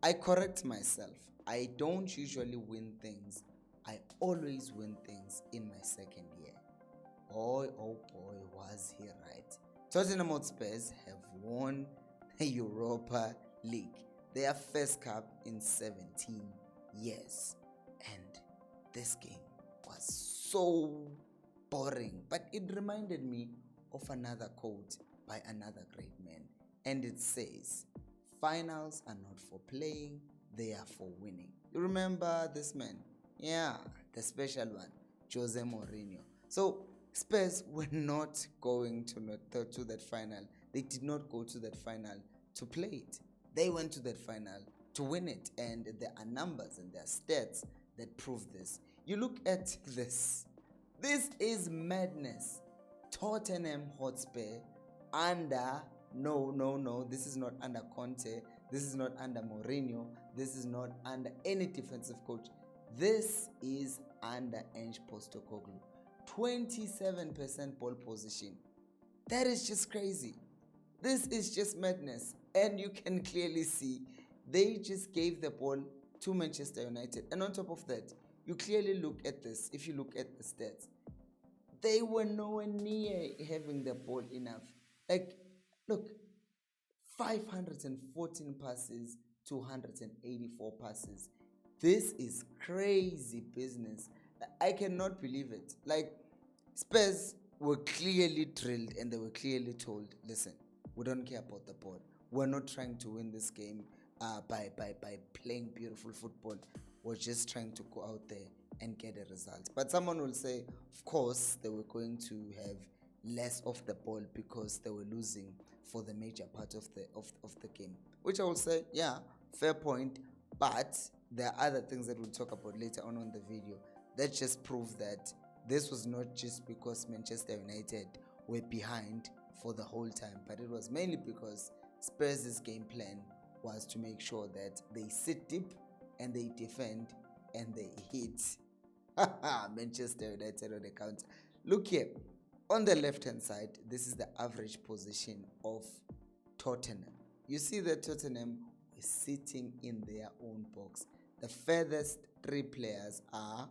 I correct myself. I don't usually win things. I always win things in my second year. Boy, oh boy, was he right. Tottenham Hotspurs have won the Europa League, their first cup in 17 years. And this game was so boring, but it reminded me of another quote by another great man, and it says, finals are not for playing, they are for winning. You remember this man? Yeah, the special one, Jose Mourinho. So Spurs were not going to that final. They did not go to that final to play it. They went to that final to win it, and there are numbers and there are stats that prove this. You look at this. This is madness. Tottenham Hotspur under no, this is not under Conte, this is not under Mourinho, this is not under any defensive coach. This is under Ange Postecoglou. 27% ball position. That is just crazy. This is just madness. And you can clearly see they just gave the ball to Manchester United. And on top of that, you clearly look at this. If you look at the stats, they were nowhere near having the ball enough. Like, look, 514 passes, 284 passes. This is crazy business. I cannot believe it. Like, Spurs were clearly drilled and they were clearly told, listen, we don't care about the ball. We're not trying to win this game by playing beautiful football. We're just trying to go out there and get a result. But someone will say, of course, they were going to have less of the ball because they were losing for the major part of the game. Which I will say, yeah, fair point. But there are other things that we'll talk about later on the video that just prove that this was not just because Manchester United were behind for the whole time, but it was mainly because Spurs' game plan was to make sure that they sit deep and they defend and they hit Manchester United on the counter. Look here, on the left hand side, this is the average position of Tottenham. You see that Tottenham is sitting in their own box. The furthest three players are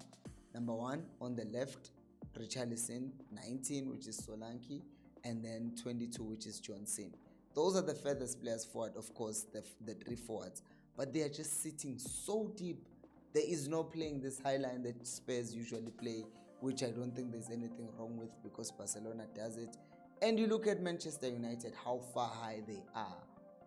number 1 on the left, Richarlison, 19, which is Solanke, and then 22, which is Johnson. Those are the furthest players forward, of course, the three forwards. But they are just sitting so deep. There is no playing this high line that Spurs usually play, which I don't think there's anything wrong with because Barcelona does it. And you look at Manchester United, how far high they are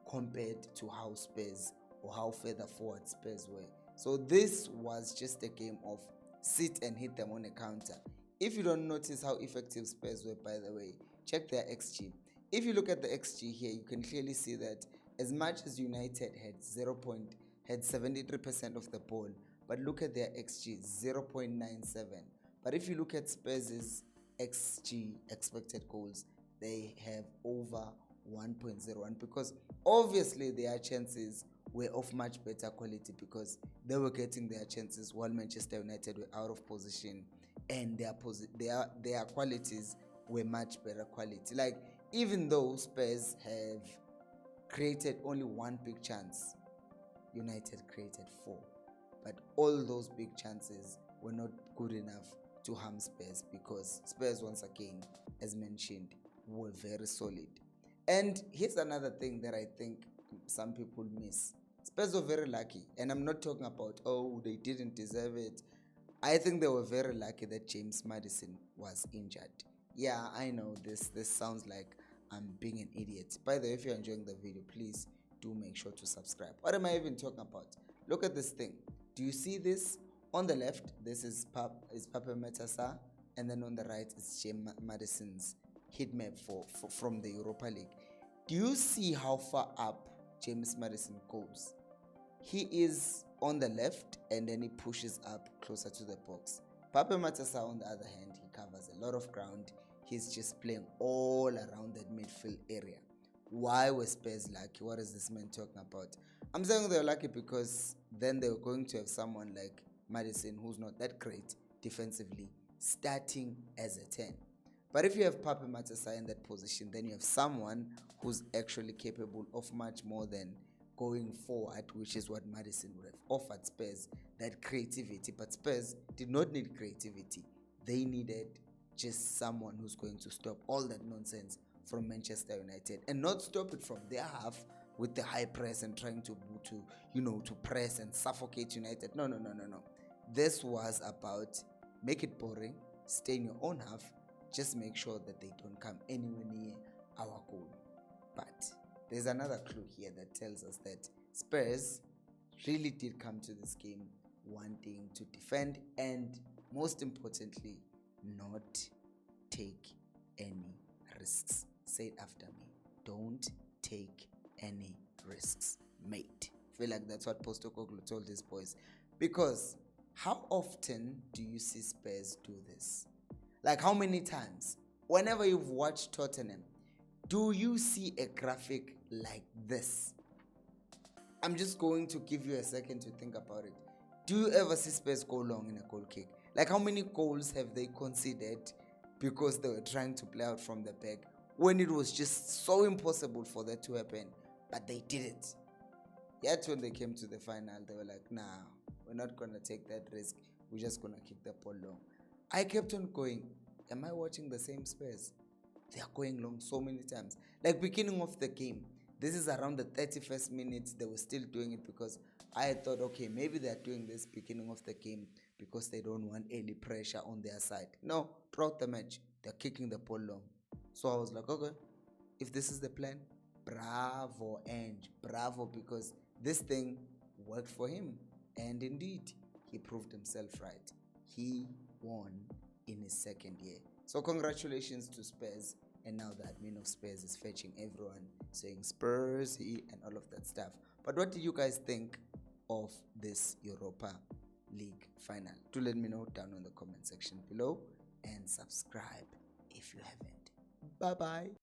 compared to how Spurs or how further forward Spurs were. So this was just a game of sit and hit them on a counter. If you don't notice how effective Spurs were, by the way, check their XG. If you look at the XG here, you can clearly see that as much as United had 73% of the ball, but look at their XG, 0.97. But if you look at Spurs' XG, expected goals, they have over 1.01 because obviously their chances were of much better quality because they were getting their chances while Manchester United were out of position and their qualities were much better quality. Like, even though Spurs have created only one big chance, United created 4. But all those big chances were not good enough to harm Spurs because Spurs, once again, as mentioned, were very solid. And here's another thing that I think some people miss. Spurs were very lucky, and I'm not talking about, oh, they didn't deserve it. I think they were very lucky that James Maddison was injured. Yeah, I know this sounds like I'm being an idiot. By the way, if you're enjoying the video, please do make sure to subscribe. What am I even talking about? Look at this thing. Do you see this? On the left, this is Pape Matar, and then on the right is James Maddison's heat map from the Europa League. Do you see how far up James Maddison goes? He is on the left and then he pushes up closer to the box. Pape Matar, on the other hand, he covers a lot of ground. He's just playing all around that midfield area. Why were Spurs lucky? What is this man talking about? I'm saying they're lucky because then they were going to have someone like Maddison, who's not that great defensively, starting as a 10. But if you have Pape Matar in that position, then you have someone who's actually capable of much more than going forward, which is what Madison would have offered Spurs, that creativity. But Spurs did not need creativity. They needed just someone who's going to stop all that nonsense from Manchester United, and not stop it from their half with the high press and trying to press and suffocate United. No. This was about make it boring, stay in your own half, just make sure that they don't come anywhere near our goal. But there's another clue here that tells us that Spurs really did come to this game wanting to defend and, most importantly, not take any risks. Say it after me. Don't take any risks, mate. I feel like that's what Postecoglou told his boys. Because how often do you see Spurs do this? Like, how many times? Whenever you've watched Tottenham, do you see a graphic like this? I'm just going to give you a second to think about it. Do you ever see Spurs go long in a goal kick? Like, how many goals have they conceded because they were trying to play out from the back when it was just so impossible for that to happen? But they did it. Yet when they came to the final, they were like, nah, we're not going to take that risk. We're just going to kick the ball long. I kept on going, am I watching the same Spurs? They are going long so many times. Like, beginning of the game, this is around the 31st minute, they were still doing it because I thought, okay, maybe they're doing this beginning of the game because they don't want any pressure on their side. No, throughout the match, they're kicking the ball long. So I was like, okay, if this is the plan, bravo, Ange, bravo, because this thing worked for him. And indeed, he proved himself right. He won in his second year. So congratulations to Spurs. And now the admin of Spurs is fetching everyone, saying Spurs and all of that stuff. But what do you guys think of this Europa League final? Do let me know down in the comment section below, and subscribe if you haven't. Bye-bye.